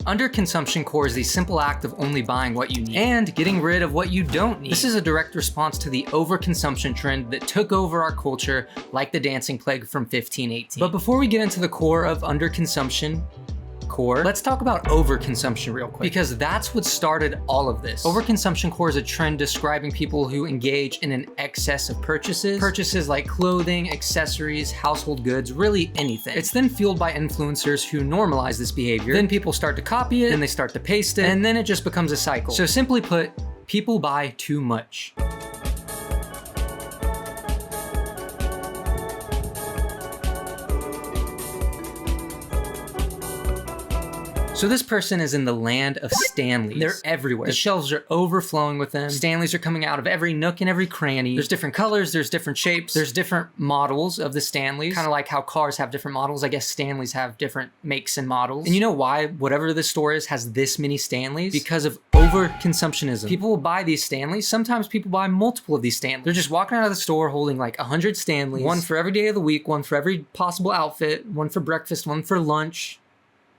Underconsumption core is the simple act of only buying what you need and getting rid of what you don't need. This is a direct response to the overconsumption trend that took over our culture like the dancing plague from 1518. But before we get into the core of underconsumption, let's talk about overconsumption real quick, because that's what started all of this. Overconsumption core is a trend describing people who engage in an excess of purchases like clothing, accessories, household goods, really anything. It's then fueled by influencers who normalize this behavior. Then people start to copy it, and they start to paste it, and then it just becomes a cycle. So simply put, people buy too much. So this person is in the land of Stanleys. They're everywhere. The shelves are overflowing with them. Stanleys are coming out of every nook and every cranny. There's different colors, there's different shapes, there's different models of the Stanleys. Kind of like how cars have different models, I guess Stanleys have different makes and models. And you know why whatever this store is has this many Stanleys? Because of overconsumptionism. People will buy these Stanleys. Sometimes people buy multiple of these Stanleys. They're just walking out of the store holding like 100 Stanleys. One for every day of the week, one for every possible outfit, one for breakfast, one for lunch,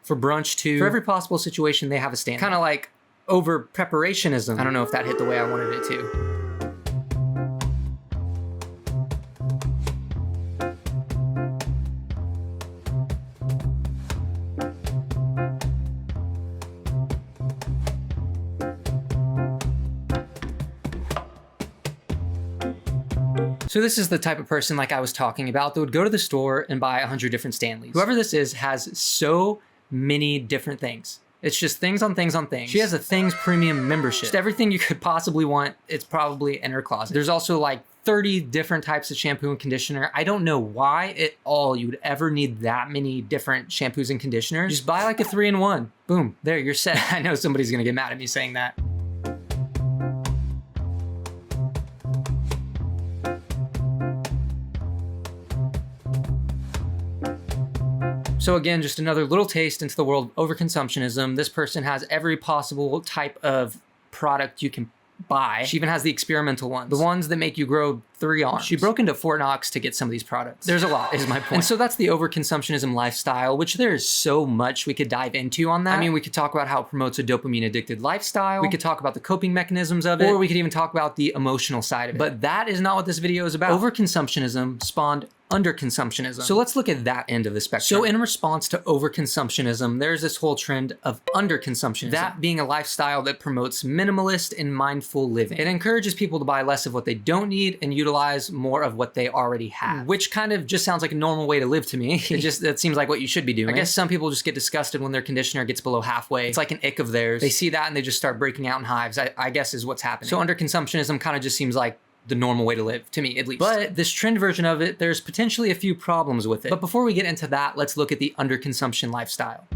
for brunch too. For every possible situation, they have a Stanley. Kind of like over preparationism. I don't know if that hit the way I wanted it to. So this is the type of person like I was talking about that would go to the store and buy 100 different Stanleys. Whoever this is has so many different things. It's just things on things on things. She has a Things Premium membership. Just everything you could possibly want, it's probably in her closet. There's also like 30 different types of shampoo and conditioner. I don't know why at all you would ever need that many different shampoos and conditioners. Just buy like a 3-in-1. Boom, there, you're set. I know somebody's gonna get mad at me saying that. So again, just another little taste into the world of overconsumptionism. This person has every possible type of product you can buy. She even has the experimental ones, the ones that make you grow 3 arms. She broke into Fort Knox to get some of these products. There's a lot, is my point. And so that's the overconsumptionism lifestyle, which there is so much we could dive into on that. I mean, we could talk about how it promotes a dopamine addicted lifestyle. We could talk about the coping mechanisms of it, or we could even talk about the emotional side of it. But that is not what this video is about. Overconsumptionism spawned underconsumptionism. So let's look at that end of the spectrum. So in response to overconsumptionism, there's this whole trend of underconsumptionism. That being a lifestyle that promotes minimalist and mindful living. It encourages people to buy less of what they don't need and utilize more of what they already have, which kind of just sounds like a normal way to live to me. That seems like what you should be doing. I guess some people just get disgusted when their conditioner gets below halfway. It's like an ick of theirs. They see that and they just start breaking out in hives, I guess is what's happening. So underconsumptionism kind of just seems like the normal way to live, to me at least. But this trend version of it, there's potentially a few problems with it. But before we get into that, let's look at the underconsumption lifestyle.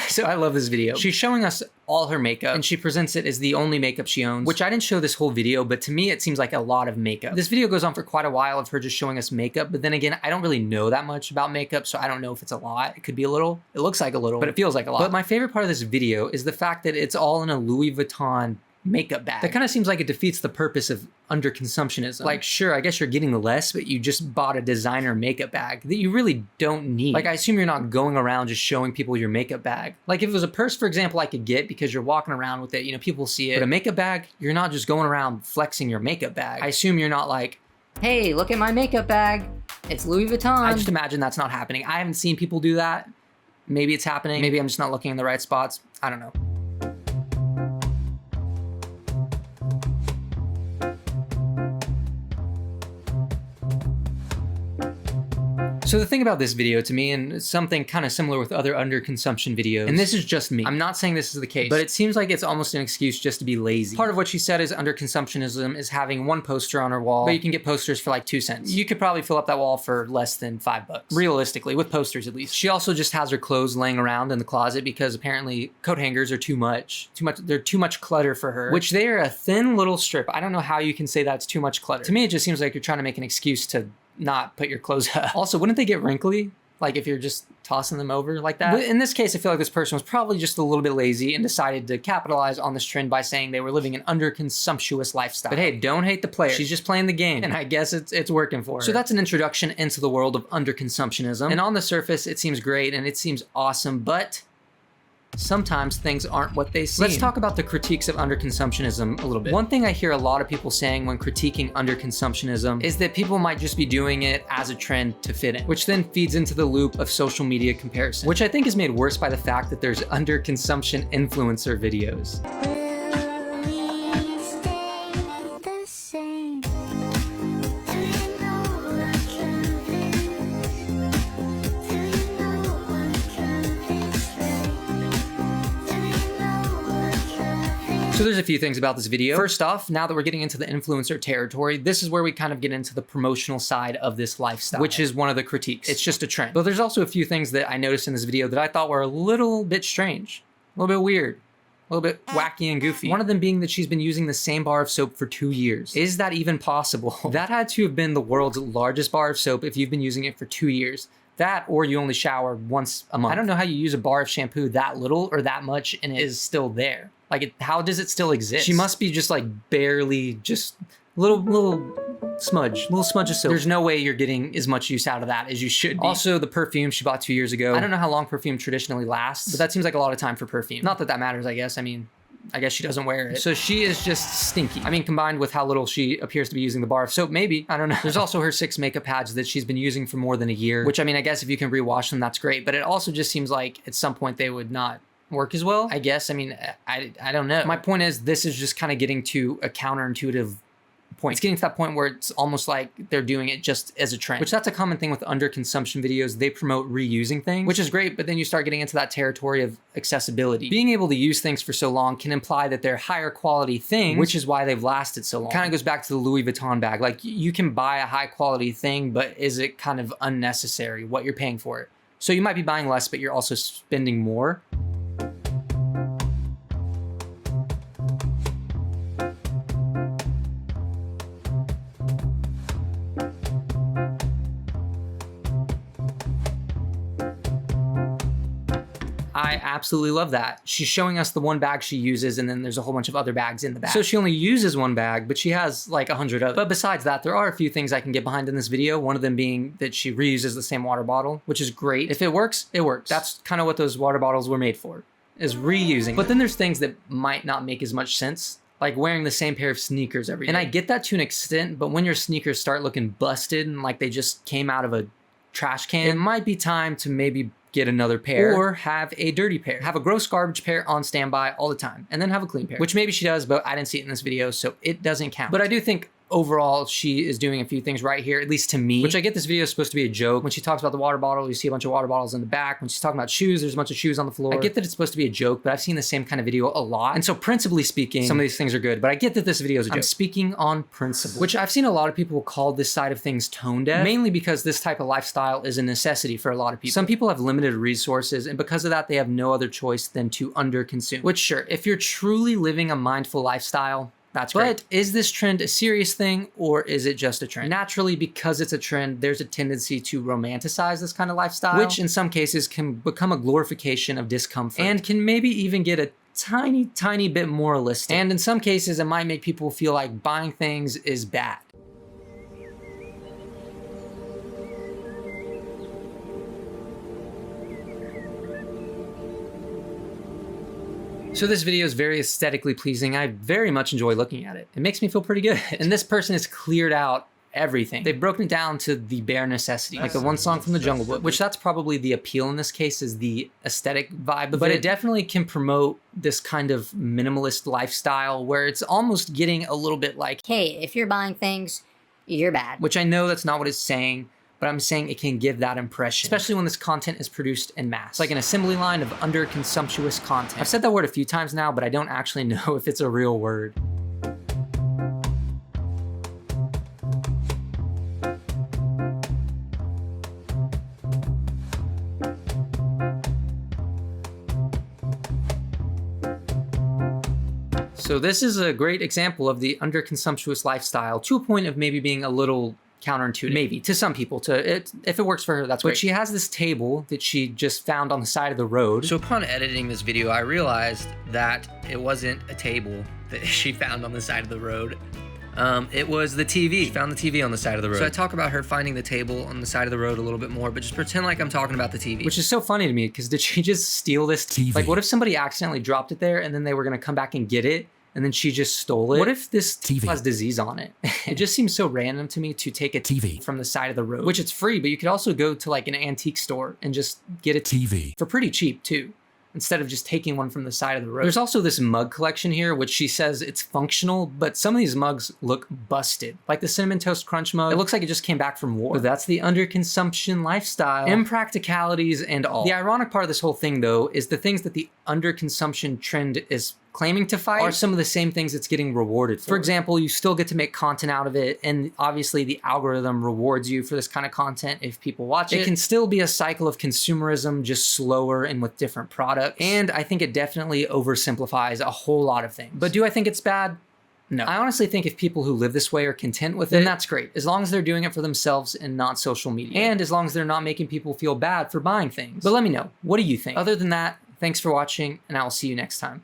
So I love this video. She's showing us all her makeup, and she presents it as the only makeup she owns, which I didn't show this whole video, but to me, it seems like a lot of makeup. This video goes on for quite a while of her just showing us makeup, but then again, I don't really know that much about makeup, so I don't know if it's a lot. It could be a little. It looks like a little, but it feels like a lot. But my favorite part of this video is the fact that it's all in a Louis Vuitton makeup bag. That kind of seems like it defeats the purpose of underconsumptionism. Like, sure, I guess you're getting less, but you just bought a designer makeup bag that you really don't need. Like, I assume you're not going around just showing people your makeup bag. Like, if it was a purse, for example, I could get because you're walking around with it, you know, people see it. But a makeup bag, you're not just going around flexing your makeup bag. I assume you're not like, hey, look at my makeup bag. It's Louis Vuitton. I just imagine that's not happening. I haven't seen people do that. Maybe it's happening. Maybe I'm just not looking in the right spots. I don't know. So the thing about this video to me, and something kind of similar with other underconsumption videos, and this is just me, I'm not saying this is the case, but it seems like it's almost an excuse just to be lazy. Part of what she said is underconsumptionism is having one poster on her wall, but you can get posters for like 2 cents. You could probably fill up that wall for less than $5, realistically, with posters at least. She also just has her clothes laying around in the closet because apparently coat hangers are too much, they're too much clutter for her, which they are a thin little strip. I don't know how you can say that's too much clutter. To me, it just seems like you're trying to make an excuse to not put your clothes up. Also, wouldn't they get wrinkly? Like if you're just tossing them over like that. But in this case, I feel like this person was probably just a little bit lazy and decided to capitalize on this trend by saying they were living an underconsumptuous lifestyle. But hey, don't hate the player. She's just playing the game, and I guess it's working for her. So that's an introduction into the world of underconsumptionism. And on the surface, it seems great and it seems awesome, but sometimes things aren't what they seem. Let's talk about the critiques of underconsumptionism a little bit. One thing I hear a lot of people saying when critiquing underconsumptionism is that people might just be doing it as a trend to fit in, which then feeds into the loop of social media comparison, which I think is made worse by the fact that there's underconsumption influencer videos. So there's a few things about this video. First off, now that we're getting into the influencer territory, this is where we kind of get into the promotional side of this lifestyle, which is one of the critiques. It's just a trend. But there's also a few things that I noticed in this video that I thought were a little bit strange, a little bit weird, a little bit wacky and goofy. One of them being that she's been using the same bar of soap for 2 years. Is that even possible? That had to have been the world's largest bar of soap if you've been using it for 2 years. That, or you only shower once a month. I don't know how you use a bar of shampoo that little or that much and it is still there. Like, how does it still exist? She must be just like barely, just little smudge of soap. There's no way you're getting as much use out of that as you should be. Also, the perfume she bought 2 years ago. I don't know how long perfume traditionally lasts, but that seems like a lot of time for perfume. Not that that matters, I guess. I mean, I guess she doesn't wear it. So she is just stinky. I mean, combined with how little she appears to be using the bar of soap, maybe, I don't know. There's also her 6 makeup pads that she's been using for more than a year, which I mean, I guess if you can rewash them, that's great. But it also just seems like at some point they would not work as well, I guess. I mean, I don't know. My point is, this is just kind of getting to a counterintuitive point. It's getting to that point where it's almost like they're doing it just as a trend, which that's a common thing with underconsumption videos. They promote reusing things, which is great, but then you start getting into that territory of accessibility. Being able to use things for so long can imply that they're higher quality things, which is why they've lasted so long. Kind of goes back to the Louis Vuitton bag. Like, you can buy a high quality thing, but is it kind of unnecessary what you're paying for it? So you might be buying less, but you're also spending more. I absolutely love that. She's showing us the one bag she uses, and then there's a whole bunch of other bags in the bag. So she only uses one bag, but she has like 100 others. But besides that, there are a few things I can get behind in this video. One of them being that she reuses the same water bottle, which is great. If it works, it works. That's kind of what those water bottles were made for, is reusing. But then there's things that might not make as much sense, like wearing the same pair of sneakers every day. And I get that to an extent, but when your sneakers start looking busted and like they just came out of a trash can, it might be time to maybe get another pair, or have a dirty pair. Have a gross garbage pair on standby all the time, and then have a clean pair, which maybe she does, but I didn't see it in this video, so it doesn't count. But I do think overall, she is doing a few things right here, at least to me, which I get this video is supposed to be a joke. When she talks about the water bottle, you see a bunch of water bottles in the back. When she's talking about shoes, there's a bunch of shoes on the floor. I get that it's supposed to be a joke, but I've seen the same kind of video a lot. And so principally speaking, some of these things are good, but I get that this video is a joke. I'm speaking on principle, which I've seen a lot of people call this side of things tone deaf, mainly because this type of lifestyle is a necessity for a lot of people. Some people have limited resources, and because of that, they have no other choice than to underconsume, which sure, if you're truly living a mindful lifestyle, that's great. But is this trend a serious thing, or is it just a trend? Naturally, because it's a trend, there's a tendency to romanticize this kind of lifestyle, which in some cases can become a glorification of discomfort and can maybe even get a tiny bit moralistic. And in some cases, it might make people feel like buying things is bad. So this video is very aesthetically pleasing. I very much enjoy looking at it. It makes me feel pretty good. And this person has cleared out everything. They've broken it down to the bare necessity, like the one song from the Jungle Book, which that's probably the appeal in this case, is the aesthetic vibe of it. But it definitely can promote this kind of minimalist lifestyle where it's almost getting a little bit like, hey, if you're buying things, you're bad. Which I know that's not what it's saying, but I'm saying it can give that impression, especially when this content is produced en masse. It's like an assembly line of underconsumptuous content. I've said that word a few times now, but I don't actually know if it's a real word. So this is a great example of the underconsumptuous lifestyle, to a point of maybe being a little counterintuitive. Maybe to some people, if it works for her, that's great. But she has this table that she just found on the side of the road. So upon editing this video, I realized that it wasn't a table that she found on the side of the road. It was the TV. She found the TV on the side of the road. So I talk about her finding the table on the side of the road a little bit more, but just pretend like I'm talking about the TV. Which is so funny to me, because did she just steal this TV? Like, what if somebody accidentally dropped it there and then they were gonna come back and get it, and then she just stole it? What if this TV has disease on it? It just seems so random to me to take a TV from the side of the road, which it's free, but you could also go to like an antique store and just get a TV for pretty cheap too, instead of just taking one from the side of the road. There's also this mug collection here, which she says it's functional, but some of these mugs look busted. Like the Cinnamon Toast Crunch mug, it looks like it just came back from war. But that's the underconsumption lifestyle, impracticalities and all. The ironic part of this whole thing though, is the things that the underconsumption trend is claiming to fight are some of the same things it's getting rewarded for. For example, you still get to make content out of it, and obviously the algorithm rewards you for this kind of content if people watch it. It can still be a cycle of consumerism, just slower and with different products. And I think it definitely oversimplifies a whole lot of things. But do I think it's bad? No. I honestly think if people who live this way are content with it, then that's great. As long as they're doing it for themselves and not social media. And as long as they're not making people feel bad for buying things. But let me know, what do you think? Other than that, thanks for watching, and I will see you next time.